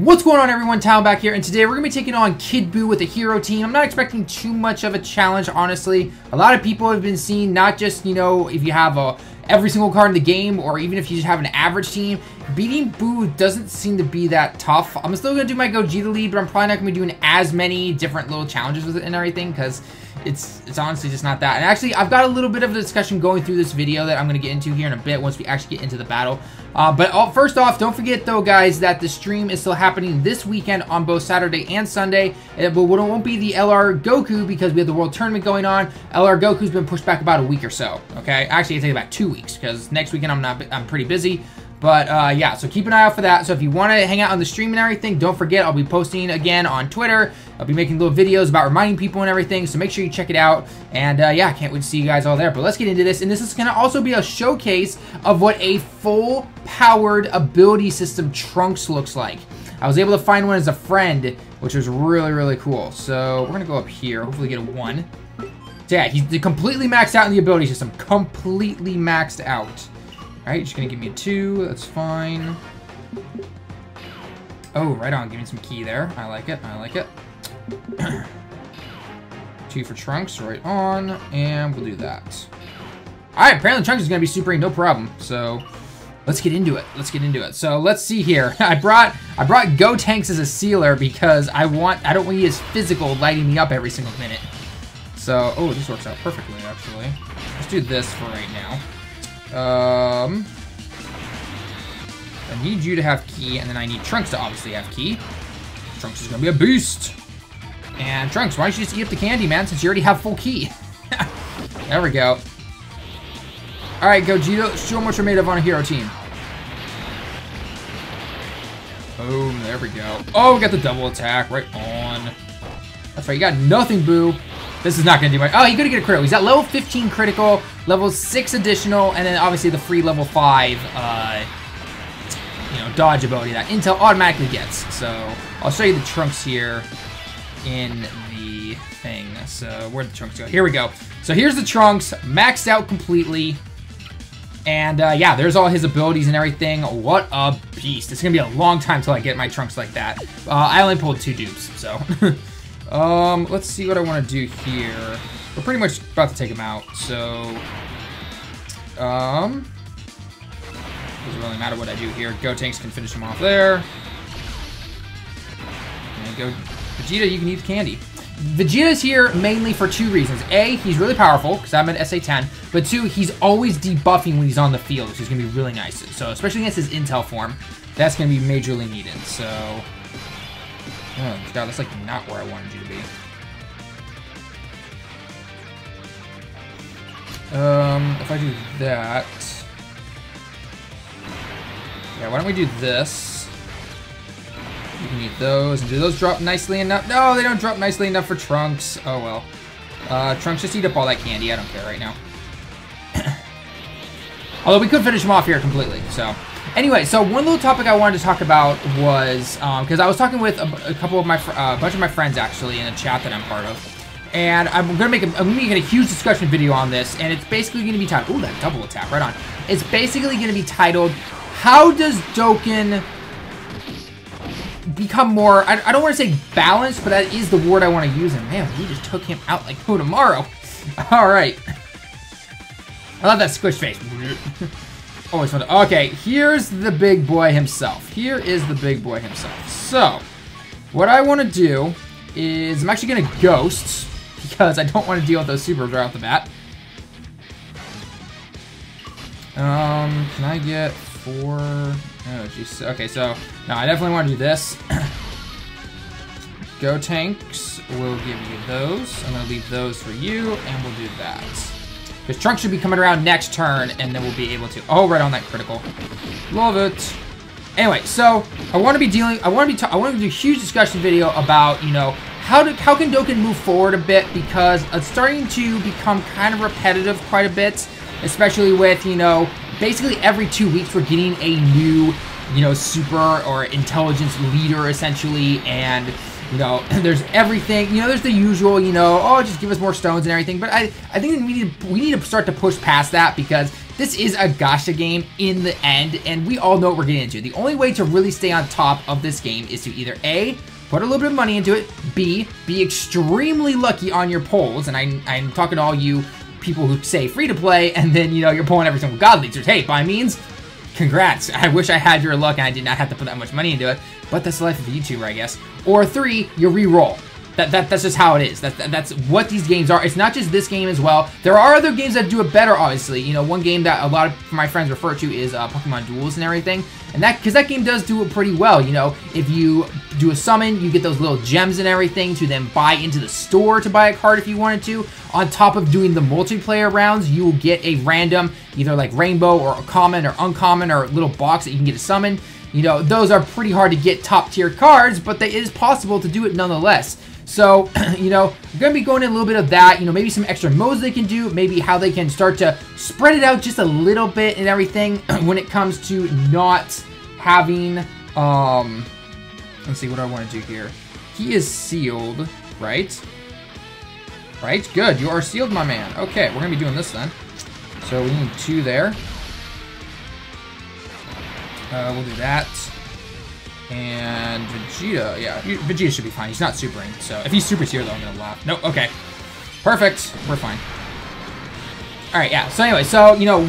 What's going on, everyone? Talon back here, and today we're going to be taking on Kid Buu with a hero team. I'm not expecting too much of a challenge, honestly. A lot of people have been seeing, not just, you know, if you have every single card in the game, or even if you just have an average team, beating Buu doesn't seem to be that tough. I'm still going to do my Gogeta lead, but I'm probably not going to be doing as many different little challenges with it and everything, because it's honestly just not that. And actually, I've got a little bit of a discussion going through this video that I'm going to get into here in a bit once we actually get into the battle. First off, don't forget though, guys, that the stream is still happening this weekend on both Saturday and Sunday. But it won't be the LR Goku because we have the World Tournament going on. LR Goku's been pushed back about a week or so. Okay, actually, it's about 2 weeks because next weekend I'm pretty busy. But yeah, so keep an eye out for that. So if you want to hang out on the stream and everything, don't forget, I'll be posting again on Twitter. I'll be making little videos about reminding people and everything, so make sure you check it out. And yeah, I can't wait to see you guys all there. But let's get into this. And this is going to also be a showcase of what a full-powered ability system Trunks looks like. I was able to find one as a friend, which was really, really cool. So we're going to go up here, hopefully get a 1. So yeah, he's completely maxed out in the ability system. Completely maxed out. Alright, just gonna give me a 2, that's fine. Oh, right on, give me some key there. I like it, I like it. 2 for Trunks, right on, and we'll do that. Alright, apparently Trunks is gonna be super, no problem. So let's get into it. Let's get into it. So let's see here. I brought Gotenks as a sealer because I don't want his physical lighting me up every single minute. So, oh, this works out perfectly actually. Let's do this for right now. I need you to have key, and then I need Trunks to obviously have key. Trunks is gonna be a beast. And Trunks, why don't you just eat up the candy, man, since you already have full key? There we go. Alright, Gogeta, show them what you're made of on a hero team. Boom, there we go. Oh, we got the double attack, right on. That's right, you got nothing, Buu. This is not going to do much. Oh, he's going to get a critical. He's at level 15 critical, level 6 additional, and then obviously the free level 5, you know, dodge ability that Intel automatically gets. So I'll show you the Trunks here in the thing. So where'd the Trunks go? Here we go. So here's the Trunks, maxed out completely. And yeah, there's all his abilities and everything. What a beast. It's going to be a long time till I get my Trunks like that. I only pulled 2 dupes, so... let's see what I want to do here. We're pretty much about to take him out, so, doesn't really matter what I do here. Gotenks can finish him off there. And go, Vegeta, you can eat the candy. Vegeta's here mainly for 2 reasons. A, he's really powerful, because I'm at SA10, but 2, he's always debuffing when he's on the field, which is going to be really nice. So, especially against his Intel form, that's going to be majorly needed, so... Oh god, that's like not where I wanted you to be. If I do that... Yeah, why don't we do this? You can eat those, and do those drop nicely enough? No, they don't drop nicely enough for Trunks. Oh well. Trunks, just eat up all that candy, I don't care right now. Although we could finish him off here completely, so... Anyway, so one little topic I wanted to talk about was, because I was talking with a couple of my, bunch of my friends actually in a chat that I'm part of, and I'm gonna make a huge discussion video on this, and it's basically gonna be titled, ooh, that double attack, right on. It's basically gonna be titled, how does Dokkan become more, I don't want to say balanced, but that is the word I want to use, and man, we just took him out like no tomorrow. All right. I love that squish face. Always fun to, okay, here's the big boy himself. Here is the big boy himself. So, what I want to do is I'm actually going to ghost because I don't want to deal with those supers right off the bat. Can I get 4? Oh, jeez. Okay, so, no, I definitely want to do this. Gotenks will give you those. I'm going to leave those for you, and we'll do that. Because Trunks should be coming around next turn, and then we'll be able to... Oh, right on that critical. Love it. Anyway, so I want to be doing a huge discussion video about, you know, how can Dokkan move forward a bit, because it's starting to become kind of repetitive quite a bit, especially with, you know, basically every 2 weeks we're getting a new, you know, super or intelligence leader essentially, and you know, there's everything, you know, there's the usual, you know, oh, just give us more stones and everything, but I think we need to start to push past that, because this is a gacha game in the end, and we all know what we're getting into. The only way to really stay on top of this game is to either A, put a little bit of money into it, B, be extremely lucky on your polls, and I'm talking to all you people who say free to play, and then, you know, you're pulling every single god leaders. Hey, by means, congrats. I wish I had your luck and I did not have to put that much money into it, but that's the life of a YouTuber, I guess. Or 3, you re-roll. That's just how it is. That's what these games are. It's not just this game as well. There are other games that do it better, obviously. You know, one game that a lot of my friends refer to is Pokemon Duels and everything. And because that game does do it pretty well. You know, if you do a summon, you get those little gems and everything to then buy into the store to buy a card if you wanted to. On top of doing the multiplayer rounds, you will get a random, either like rainbow or a common or uncommon or little box that you can get to summon. You know, those are pretty hard to get top tier cards, but it is possible to do it nonetheless. So, you know, we're going to be going in a little bit of that, you know, maybe some extra modes they can do, maybe how they can start to spread it out just a little bit and everything when it comes to not having, let's see what I want to do here. He is sealed, right? Right, good, you are sealed, my man. Okay, we're going to be doing this then. So we need 2 there. We'll do that. And Vegeta, yeah, Vegeta should be fine. He's not supering, so if he's supers here, though, I'm gonna laugh. Nope, okay. Perfect, we're fine. Alright, yeah, so anyway, so, you know,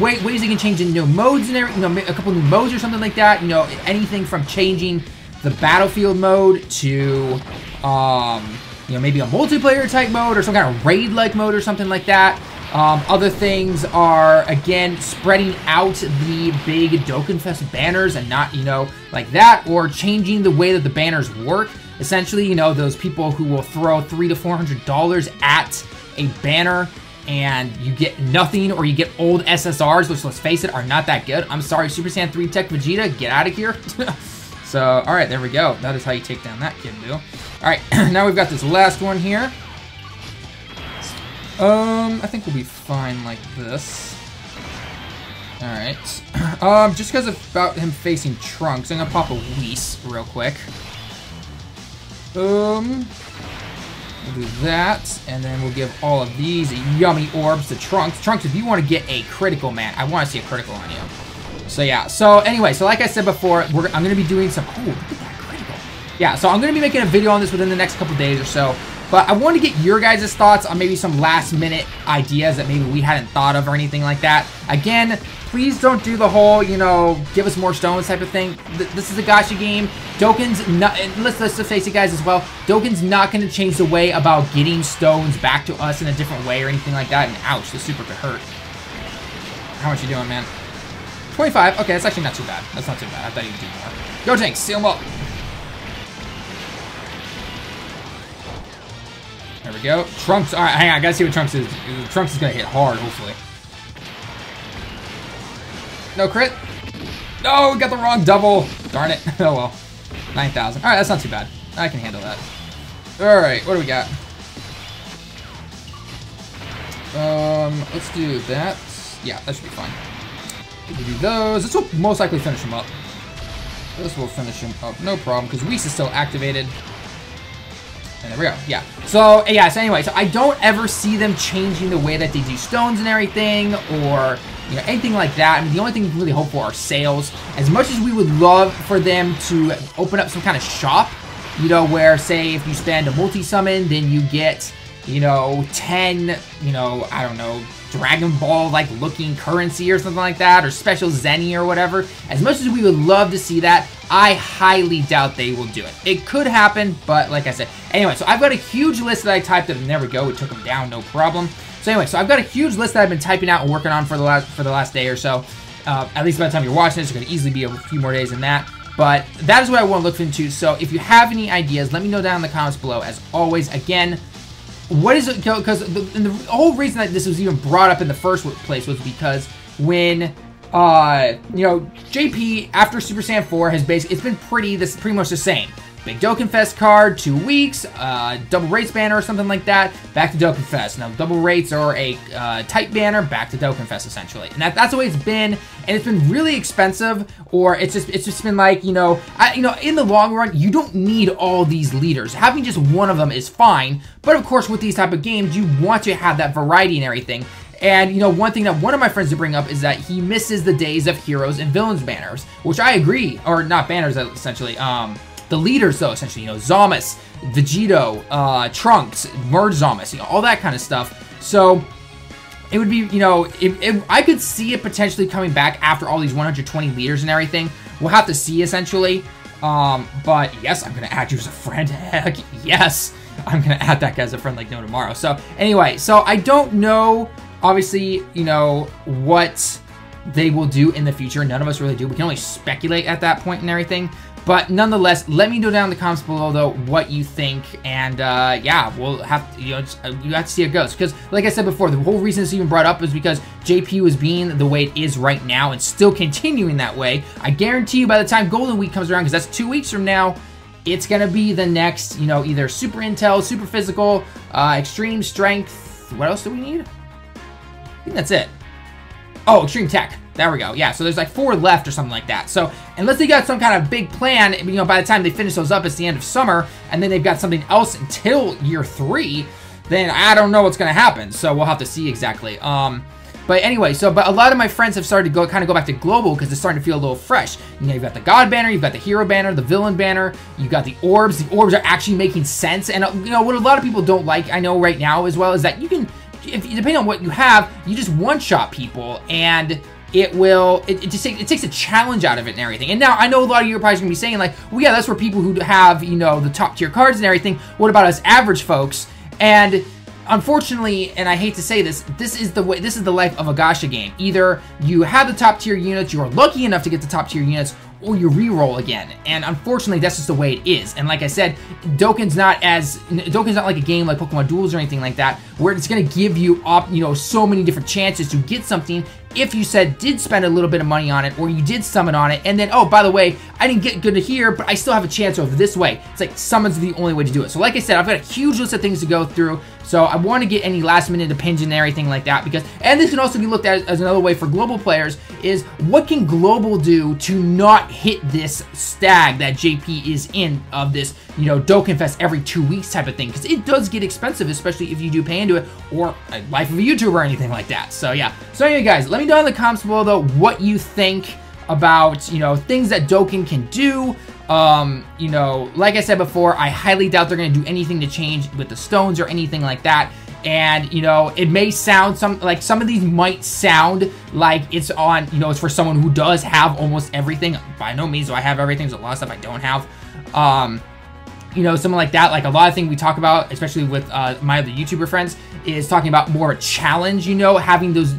ways they can change in, you know, modes and everything, you know, a couple new modes or something like that, you know, anything from changing the battlefield mode to, you know, maybe a multiplayer type mode or some kind of raid-like mode or something like that. Other things are, again, spreading out the big Dokkan Fest banners and not, you know, like that, or changing the way that the banners work. Essentially, you know, those people who will throw $300 to $400 at a banner and you get nothing, or you get old SSRs, which, let's face it, are not that good. I'm sorry, Super Saiyan 3 Tech Vegeta, get out of here. So, alright, there we go. That is how you take down that kid, boo. Alright, now we've got this last one here. I think we'll be fine like this. Alright. Just because about him facing Trunks, I'm gonna pop a Whis real quick. We'll do that, and then we'll give all of these yummy orbs to Trunks. Trunks, if you want to get a critical, man, I want to see a critical on you. So yeah, so anyway, so like I said before, I'm gonna be doing some, oh, look at that critical. Yeah, so I'm gonna be making a video on this within the next couple days or so. But I want to get your guys' thoughts on maybe some last-minute ideas that maybe we hadn't thought of or anything like that. Again, please don't do the whole, you know, give us more stones type of thing. This is a gacha game. Dokkan's not, and let's just face it, guys, as well. Dokkan's not going to change the way about getting stones back to us in a different way or anything like that. And ouch, the super could hurt. How much you doing, man? 25. Okay, that's actually not too bad. That's not too bad. I thought you would do more. Go, Tanks, seal him up. There we go. Trunks. Alright, hang on. I gotta see what Trunks is. Trunks is gonna hit hard, hopefully. No crit. No, we got the wrong double. Darn it. Oh well. 9,000. Alright, that's not too bad. I can handle that. Alright, what do we got? Let's do that. Yeah, that should be fine. We'll do those. This will most likely finish him up. This will finish him up. No problem, because Whis is still activated. And there we go, yeah. So, yeah, so anyway, so I don't ever see them changing the way that they do stones and everything, or, you know, anything like that. I mean, the only thing we can really hope for are sales. As much as we would love for them to open up some kind of shop, you know, where, say, if you spend a multi-summon, then you get, you know, 10, you know, I don't know, Dragon Ball-like looking currency or something like that, or special Zenny or whatever. As much as we would love to see that, I highly doubt they will do it. It could happen, but like I said. Anyway, so I've got a huge list that I typed up, and there we go, we took them down, no problem. So anyway, so I've got a huge list that I've been typing out and working on for the last day or so. At least by the time you're watching this, it's going to easily be a few more days than that. But that is what I want to look into. So if you have any ideas, let me know down in the comments below. As always, again, what is it? Because the whole reason that this was even brought up in the first place was because when, you know, JP after Super Saiyan 4 has basically, it's been pretty much the same. Big Dokkan Fest card, 2 weeks, double rates banner or something like that, back to Dokkan Fest. Now, double rates or a type banner, back to Dokkan Fest essentially. And that's the way it's been, and it's been really expensive, or it's just been like, you know, in the long run, you don't need all these leaders. Having just one of them is fine, but of course, with these type of games, you want to have that variety and everything. And, you know, one thing that one of my friends did bring up is that he misses the days of heroes and villains banners, which I agree. Or not banners, essentially. The leaders, though, essentially, you know, Zombies, Vegito, Trunks, Merge Zombies, you know, all that kind of stuff. So it would be, you know, if I could see it potentially coming back after all these 120 leaders and everything. We'll have to see, essentially. But yes, I'm going to add you as a friend. Heck yes, I'm going to add that guy as a friend like no tomorrow. So anyway, so I don't know, obviously, you know, what they will do in the future. None of us really do. We can only speculate at that point and everything. But nonetheless, let me know down in the comments below, though, what you think. And, yeah, we'll have to, you know, you have to see how it goes. Because, like I said before, the whole reason this even brought up is because JP was being the way it is right now and still continuing that way. I guarantee you by the time Golden Week comes around, because that's 2 weeks from now, it's going to be the next, you know, either Super Intel, Super Physical, Extreme Strength. What else do we need? I think that's it. Oh, Extreme Tech. There we go. Yeah, so there's like 4 left or something like that. So unless they got some kind of big plan, you know, by the time they finish those up, it's the end of summer, and then they've got something else until year 3, then I don't know what's going to happen. So we'll have to see exactly. But anyway, but a lot of my friends have started to go back to global because it's starting to feel a little fresh. You know, you've got the God banner, you've got the hero banner, the villain banner, you've got the orbs. The orbs are actually making sense. And, you know, what a lot of people don't like, I know right now as well, is that you can, depending on what you have, you just one-shot people, and it takes a challenge out of it and everything. And now I know a lot of you are probably gonna be saying like, well, yeah, that's for people who have, you know, the top tier cards and everything. What about us average folks? And unfortunately, and I hate to say this, this is the life of a gacha game. Either you have the top tier units, you are lucky enough to get the top tier units, or you re-roll again. And unfortunately, that's just the way it is. And like I said, Dokkan's not like a game like Pokemon Duels or anything like that, where it's gonna give you, you know, so many different chances to get something if you did spend a little bit of money on it, or you did summon on it, and then, oh, by the way, I didn't get good to here, but I still have a chance over this way. It's like summons the only way to do it. So like I said, I've got a huge list of things to go through, so I want to get any last minute opinion and everything like that, because, and this can also be looked at as another way for global players, is what can global do to not hit this stag that JP is in of this, you know, Dokkan Fest every 2 weeks type of thing, because it does get expensive, especially if you do pay into it, or Life of a YouTuber or anything like that. So yeah, so anyway guys, let me know in the comments below though what you think about, you know, things that Dokkan can do. You know, like I said before, I highly doubt they're going to do anything to change with the stones or anything like that. And, you know, it may sound some of these might sound like it's on, you know, it's for someone who does have almost everything. By no means do I have everything. There's a lot of stuff I don't have. You know, something like that, like a lot of things we talk about, especially with my other YouTuber friends, is talking about more of a challenge, you know, having those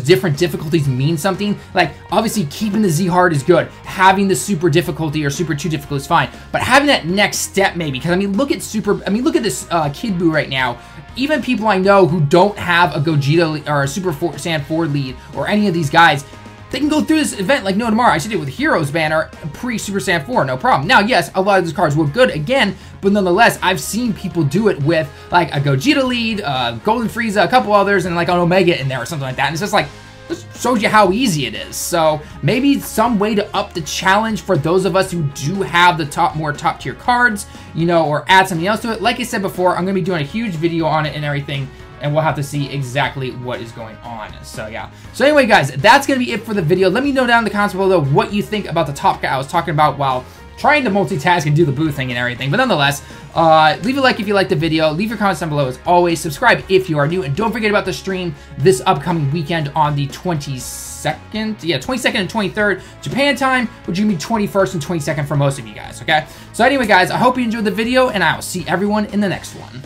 different difficulties mean something. Like, obviously, keeping the Z hard is good. Having the super difficulty or super 2 difficulty is fine. But having that next step, maybe, because, I mean, look at this Kid Buu right now. Even people I know who don't have a Gogeta or a Super Saiyan 4 lead or any of these guys, they can go through this event like no tomorrow. I should do it with Heroes banner pre-Super Saiyan 4, no problem. Now, yes, a lot of these cards look good again, but nonetheless, I've seen people do it with like a Gogeta lead, Golden Frieza, a couple others, and like an Omega in there or something like that. And it's just like, this shows you how easy it is. So maybe some way to up the challenge for those of us who do have the more top tier cards, you know, or add something else to it. Like I said before, I'm gonna be doing a huge video on it and everything, and we'll have to see exactly what is going on. So yeah. So anyway, guys, that's gonna be it for the video. Let me know down in the comments below what you think about the top guy I was talking about while trying to multitask and do the boo thing and everything. But nonetheless, leave a like if you liked the video. Leave your comments down below as always. Subscribe if you are new, and don't forget about the stream this upcoming weekend on the 22nd. Yeah, 22nd and 23rd Japan time, which is gonna be 21st and 22nd for most of you guys. Okay. So anyway, guys, I hope you enjoyed the video, and I will see everyone in the next one.